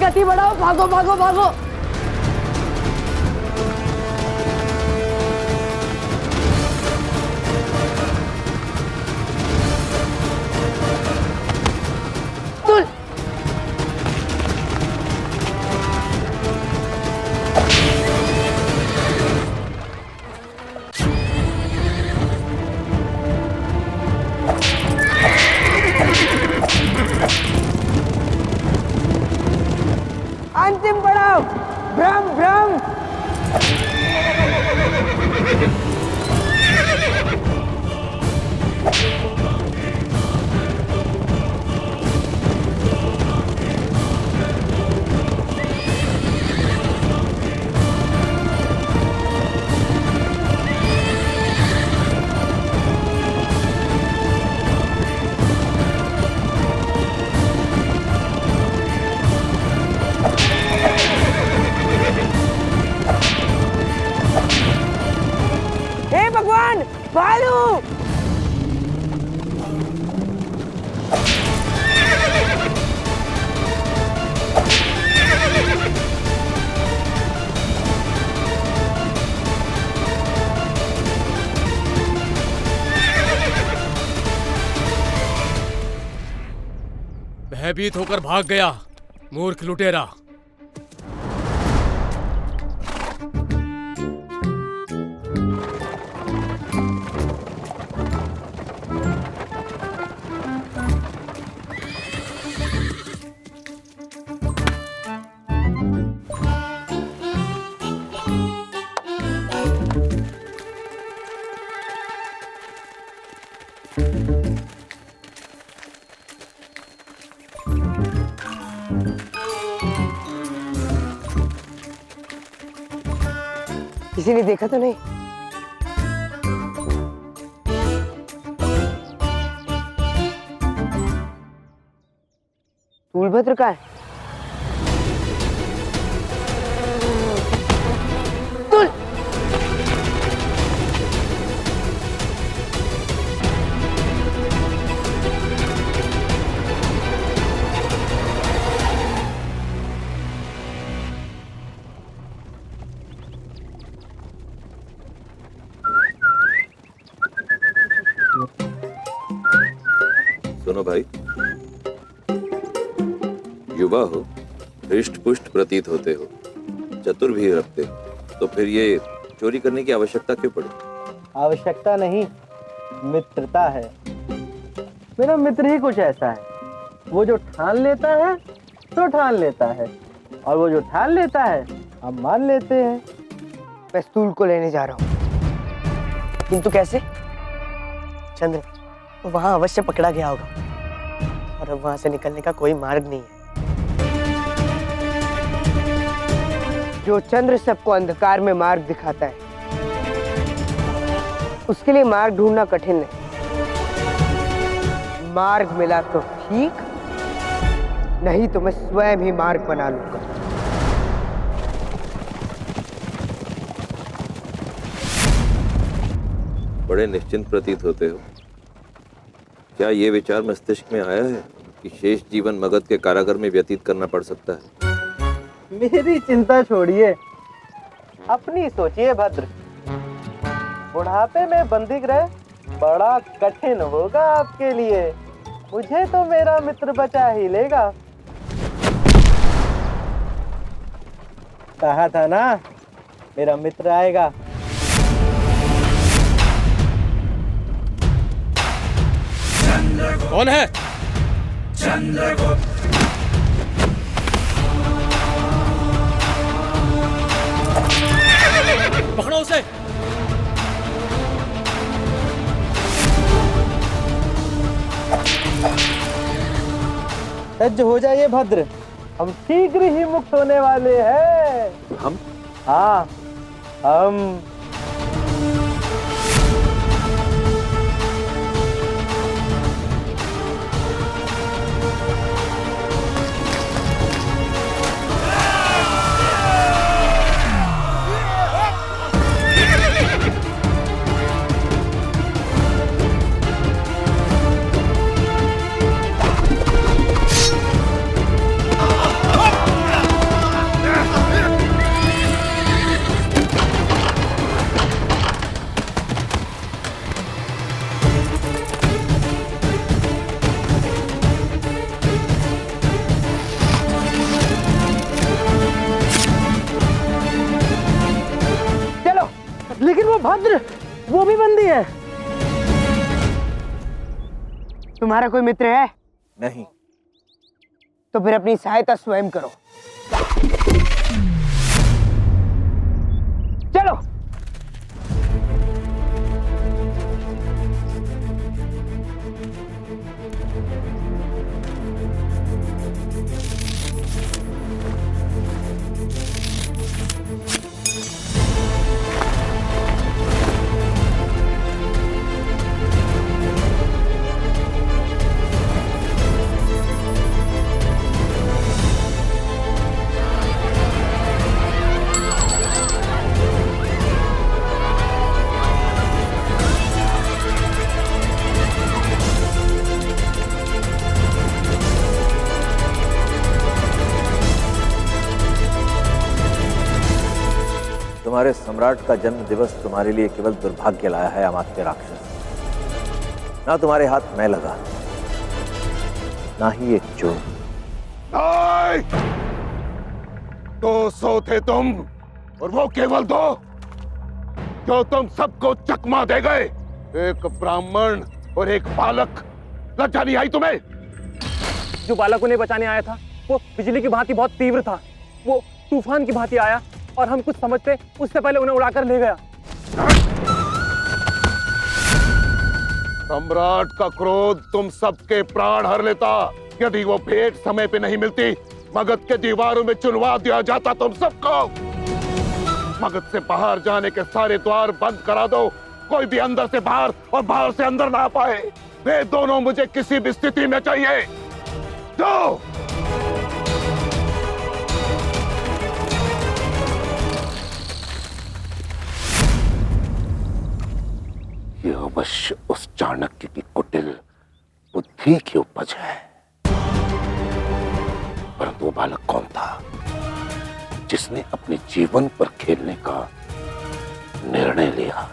गति बढ़ाओ, भागो भागो भागो। तुल अंतिम पड़ाव, भ्रम भ्रम। हे भगवान, भालू! भयभीत होकर भाग गया, मूर्ख लुटेरा। किसी ने देखा तो नहीं? तुलभद्र का है? तुल! सुनो भाई, युवा हो, हृष्ट पुष्ट प्रतीत होते हो, चतुर भी रखते हो, तो फिर ये चोरी करने की आवश्यकता क्यों पड़ी? आवश्यकता नहीं, मित्रता है। मेरा मित्र ही कुछ ऐसा है, वो जो ठान लेता है तो ठान लेता है, और वो जो ठान लेता है हम मान लेते हैं। मैं स्टूल को लेने जा रहा हूँ। किंतु कैसे? चंद्र वहां अवश्य पकड़ा गया होगा, और अब वहां से निकलने का कोई मार्ग नहीं है। जो चंद्र सबको अंधकार में मार्ग दिखाता है, उसके लिए मार्ग ढूंढना कठिन नहीं। मार्ग मिला तो ठीक, नहीं तो मैं स्वयं ही मार्ग बना लूंगा। बड़े निश्चिंत प्रतीत होते हो। क्या ये विचार मस्तिष्क में आया है कि शेष जीवन मगध के कारागार में व्यतीत करना पड़ सकता है? मेरी चिंता छोड़िए, अपनी सोचिए भद्र। बुढ़ापे में बंदी गृह बड़ा कठिन होगा आपके लिए। मुझे तो मेरा मित्र बचा ही लेगा। कहा था ना, मेरा मित्र आएगा। कौन है? चंद्रगुप्त। पकड़ो उसे। सज्ज हो जाइए भद्र, हम शीघ्र ही मुक्त होने वाले हैं। हम? हाँ, हम। भद्र, वो भी बंदी है। तुम्हारा कोई मित्र है? नहीं। तो फिर अपनी सहायता स्वयं करो। चलो। तुम्हारे सम्राट का जन्म दिवस तुम्हारे लिए केवल दुर्भाग्य लाया है अमात्य राक्षस। ना तुम्हारे हाथ में लगा, ना ही एक चोर। नहीं! 200 थे तुम, और वो केवल 2 जो तुम सबको चकमा दे गए। एक ब्राह्मण और एक बालक। लज्जा नहीं आई तुम्हें? जो बालक उन्हें बचाने आया था वो बिजली की भांति बहुत तीव्र था। वो तूफान की भांति आया और हम कुछ समझते उससे पहले उन्हें उड़ाकर ले गया। सम्राट का क्रोध तुम सबके प्राण हर लेता। यदि वो भेंट समय पे नहीं मिलती, मगध के दीवारों में चुनवा दिया जाता तुम सबको। मगध से बाहर जाने के सारे द्वार बंद करा दो। कोई भी अंदर से बाहर और बाहर से अंदर ना पाए। वे दोनों मुझे किसी भी स्थिति में चाहिए। दो। ये अवश्य उस चाणक्य की कुटिल बुद्धि की उपज है। परंतु वो बालक कौन था जिसने अपने जीवन पर खेलने का निर्णय लिया?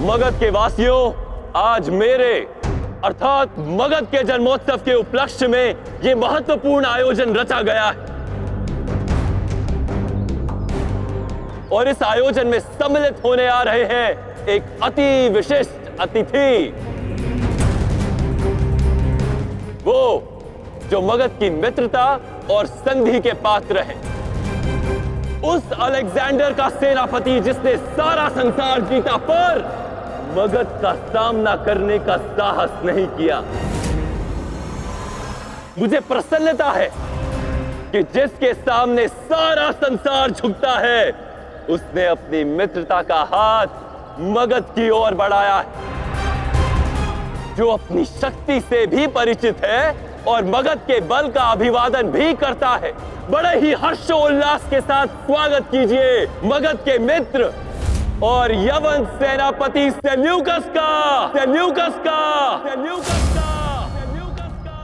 मगध के वासियों, आज मेरे अर्थात मगध के जन्मोत्सव के उपलक्ष्य में यह महत्वपूर्ण आयोजन रचा गया है। और इस आयोजन में सम्मिलित होने आ रहे हैं एक अति विशिष्ट अतिथि। वो जो मगध की मित्रता और संधि के पात्र हैं। उस अलेक्जेंडर का सेनापति जिसने सारा संसार जीता पर मगध का सामना करने का साहस नहीं किया। मुझे प्रसन्नता है कि जिसके सामने सारा संसार झुकता है उसने अपनी मित्रता का हाथ मगध की ओर बढ़ाया है। जो अपनी शक्ति से भी परिचित है और मगध के बल का अभिवादन भी करता है। बड़े ही हर्षोल्लास के साथ स्वागत कीजिए मगध के मित्र और यवन सेनापति सेल्यूकस का। सेल्यूकस का। सेल्यूकस का। सेल्यूकस का।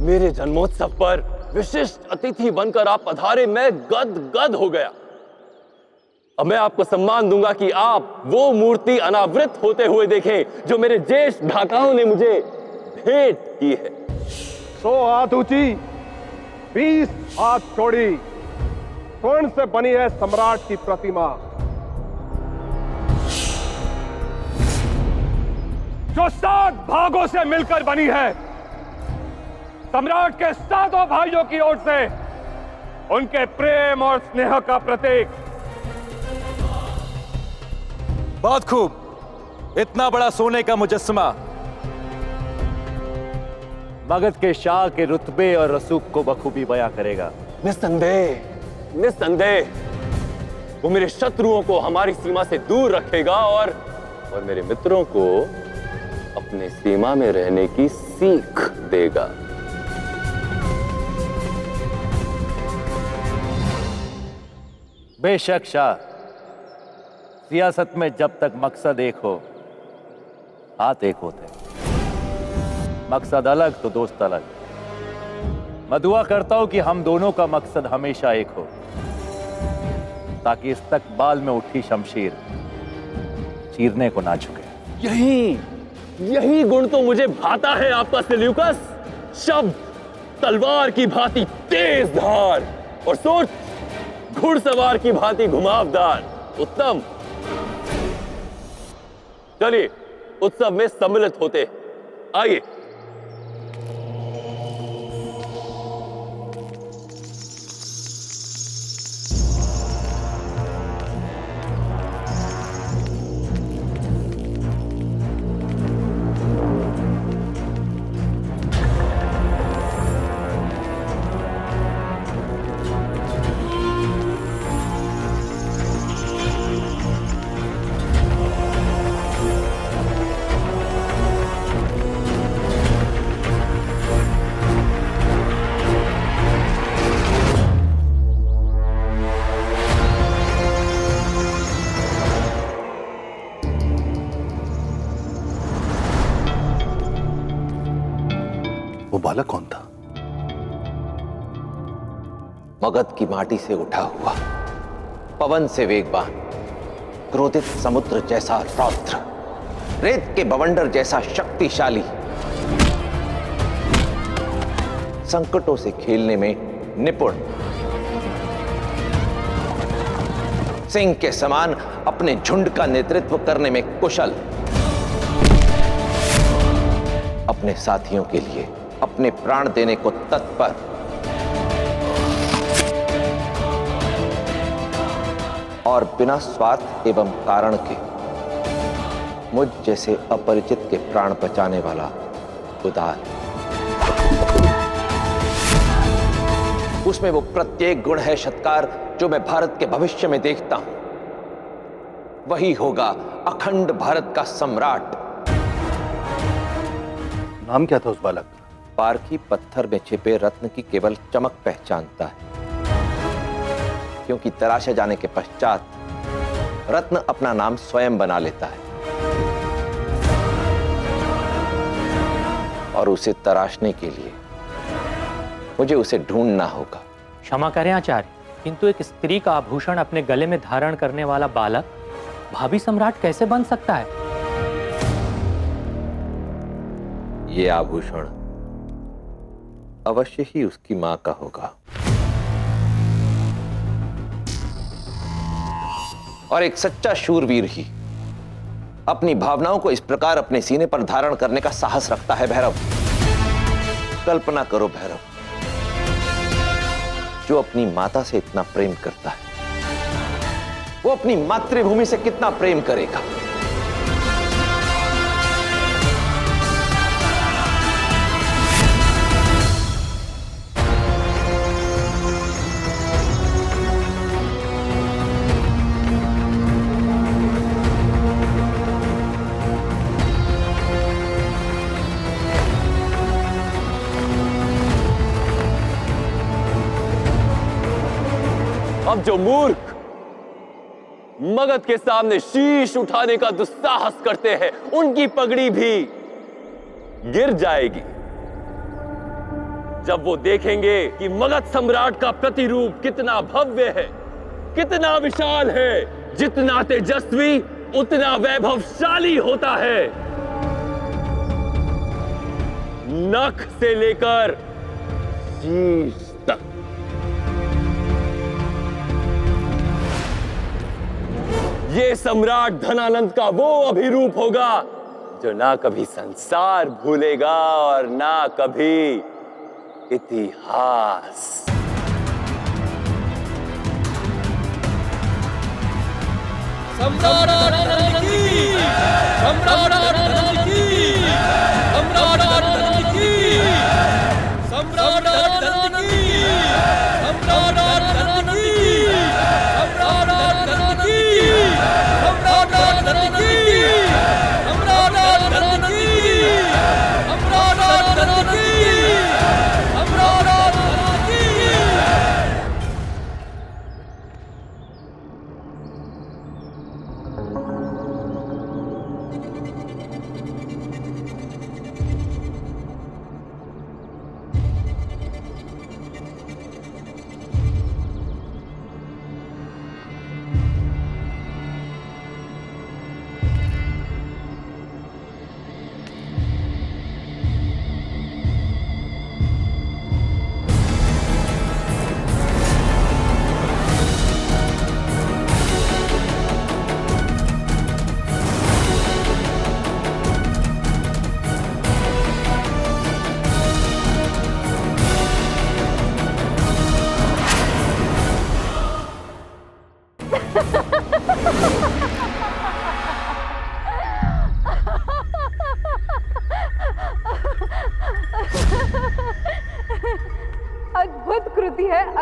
मेरे जन्मोत्सव पर विशिष्ट अतिथि बनकर आप पधारे, मैं गद हो गया। अब मैं आपको सम्मान दूंगा कि आप वो मूर्ति अनावृत होते हुए देखें जो मेरे ज्येष्ठ ढाकाओं ने मुझे भेंट की है। 100 हाथ ऊंची, 20 हाथ चौड़ी, स्वर्ण से बनी है सम्राट की प्रतिमा, जो 7 भागों से मिलकर बनी है। सम्राट के 7 भाइयों की ओर से उनके प्रेम और स्नेह का प्रतीक। बहुत खूब। इतना बड़ा सोने का मुजस्समा मगध के शाह के रुतबे और रसूख को बखूबी बयां करेगा। निस्संदेह निस्संदेह वो मेरे शत्रुओं को हमारी सीमा से दूर रखेगा और मेरे मित्रों को अपने सीमा में रहने की सीख देगा। बेशक शाह, सियासत में जब तक मकसद एक हो, हाथ एक होते हैं। मकसद अलग तो दोस्त अलग। मैं दुआ करता हूं कि हम दोनों का मकसद हमेशा एक हो, ताकि इस्तकबाल में उठी शमशीर चीरने को ना झुके। यही गुण तो मुझे भाता है आपका सेल्यूकस। शब्द तलवार की भांति तेज धार और सोच घुड़सवार की भांति घुमावदार। उत्तम। चलिए उत्सव में सम्मिलित होते। आइए। वो बालक कौन था? मगध की माटी से उठा हुआ, पवन से वेगवान, क्रोधित समुद्र जैसा रौद्र, रेत के बवंडर जैसा शक्तिशाली, संकटों से खेलने में निपुण, सिंह के समान अपने झुंड का नेतृत्व करने में कुशल, अपने साथियों के लिए अपने प्राण देने को तत्पर, और बिना स्वार्थ एवं कारण के मुझ जैसे अपरिचित के प्राण बचाने वाला उदार। उसमें वो प्रत्येक गुण है शतकार जो मैं भारत के भविष्य में देखता हूं। वही होगा अखंड भारत का सम्राट। नाम क्या था उस बालक का? पारखी पत्थर में छिपे रत्न की केवल चमक पहचानता है, क्योंकि तराशे जाने के पश्चात रत्न अपना नाम स्वयं बना लेता है, और उसे तराशने के लिए मुझे उसे ढूंढना होगा। क्षमा करें आचार्य, किंतु एक स्त्री का आभूषण अपने गले में धारण करने वाला बालक भावी सम्राट कैसे बन सकता है? ये आभूषण अवश्य ही उसकी मां का होगा, और एक सच्चा शूरवीर ही अपनी भावनाओं को इस प्रकार अपने सीने पर धारण करने का साहस रखता है। भैरव, कल्पना करो भैरव, जो अपनी माता से इतना प्रेम करता है, वो अपनी मातृभूमि से कितना प्रेम करेगा। अब जो मूर्ख मगध के सामने शीश उठाने का दुस्साहस करते हैं, उनकी पगड़ी भी गिर जाएगी जब वो देखेंगे कि मगध सम्राट का प्रतिरूप कितना भव्य है, कितना विशाल है। जितना तेजस्वी उतना वैभवशाली होता है, नख से लेकर शीश तक। ये सम्राट धनानंद का वो अभिरूप होगा जो ना कभी संसार भूलेगा और ना कभी इतिहास। सम्राट धनानंद की, सम्राट धनानंद की, सम्राट धनानंद की, सम्राट धनानंद की, सम्राट धनानंद की।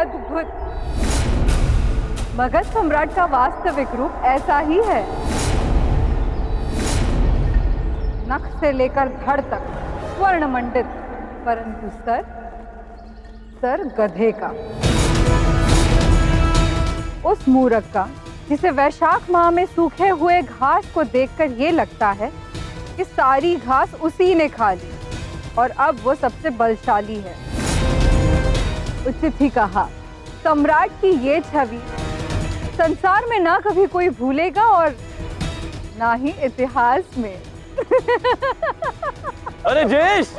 अद्भुत। मगध सम्राट का वास्तविक रूप ऐसा ही है। नख से लेकर धड़ तक स्वर्ण मंडित, परंतु सर गधे का। उस मूर्ख का जिसे वैशाख माह में सूखे हुए घास को देखकर ये लगता है कि सारी घास उसी ने खा ली और अब वो सबसे बलशाली है। उचित ही कहा, सम्राट की ये छवि संसार में ना कभी कोई भूलेगा और ना ही इतिहास में। अरे जेश!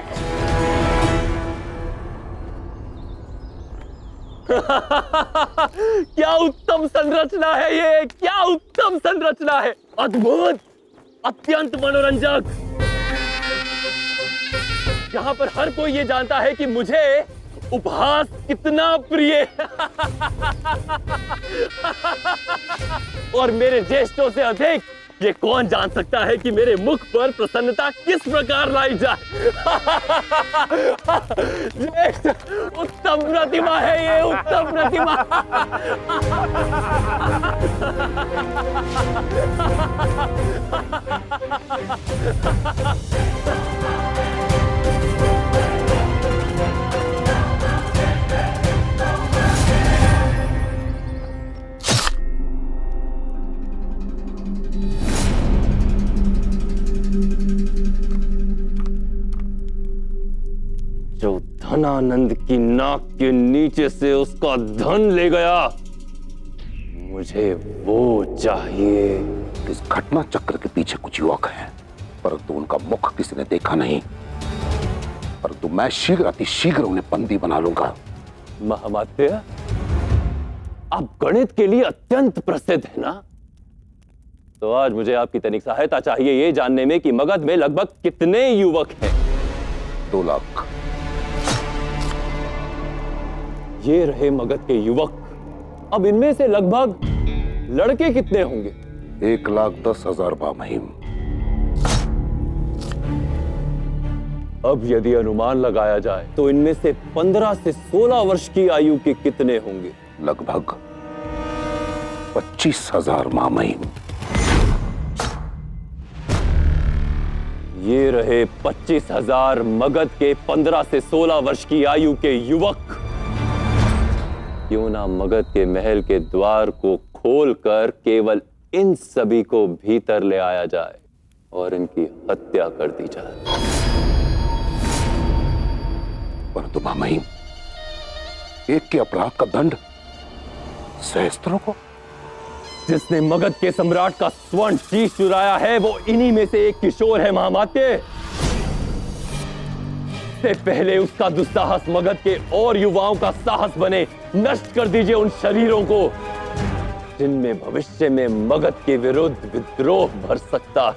क्या उत्तम संरचना है ये, क्या उत्तम संरचना है, अद्भुत, अत्यंत मनोरंजक। यहाँ पर हर कोई ये जानता है कि मुझे उपहास कितना प्रिय है। और मेरे ज्येष्ठों से अधिक ये कौन जान सकता है कि मेरे मुख पर प्रसन्नता किस प्रकार लाई जाए। ज्येष्ठ, उत्तम प्रतिमा है ये, उत्तम प्रतिमा। जो धनानंद की नाक के नीचे से उसका धन ले गया, मुझे वो चाहिए। इस घटना चक्र के पीछे कुछ युवक हैं, परंतु उनका मुख किसी ने देखा नहीं। परंतु मैं शीघ्र अतिशीघ्र उन्हें बंदी बना लूंगा। महामात्य, आप गणित के लिए अत्यंत प्रसिद्ध है ना? तो आज मुझे आपकी तनिक सहायता चाहिए ये जानने में कि मगध में लगभग कितने युवक हैं। 2 लाख। ये रहे मगध के युवक। अब इनमें से लगभग लड़के कितने होंगे? 1,10,000 महामहिम। अब यदि अनुमान लगाया जाए तो इनमें से 15 से 16 वर्ष की आयु के कितने होंगे? लगभग 25,000 महामहिम। ये रहे 25,000 मगध के 15 से 16 वर्ष की आयु के युवक। क्यों ना मगध के महल के द्वार को खोलकर केवल इन सभी को भीतर ले आया जाए और इनकी हत्या कर दी जाए। परंतु महामहिम, एक के अपराध का दंड सहस्त्रों को। जिसने मगध के सम्राट का स्वर्ण शीश चुराया है वो इन्हीं में से एक किशोर है महामात्य। से पहले उसका दुस्साहस मगध के और युवाओं का साहस बने। नष्ट कर दीजिए उन शरीरों को जिनमें भविष्य में मगध के विरुद्ध विद्रोह भर सकता है।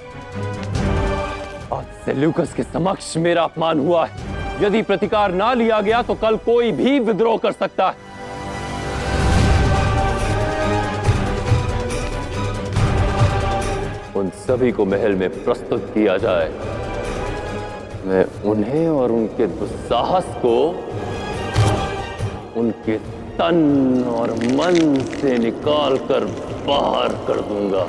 आज सेल्यूकस के समक्ष मेरा अपमान हुआ है। यदि प्रतिकार ना लिया गया तो कल कोई भी विद्रोह कर सकता है। उन सभी को महल में प्रस्तुत किया जाए। मैं उन्हें और उनके दुस्साहस को उनके तन और मन से निकाल कर बाहर कर दूंगा।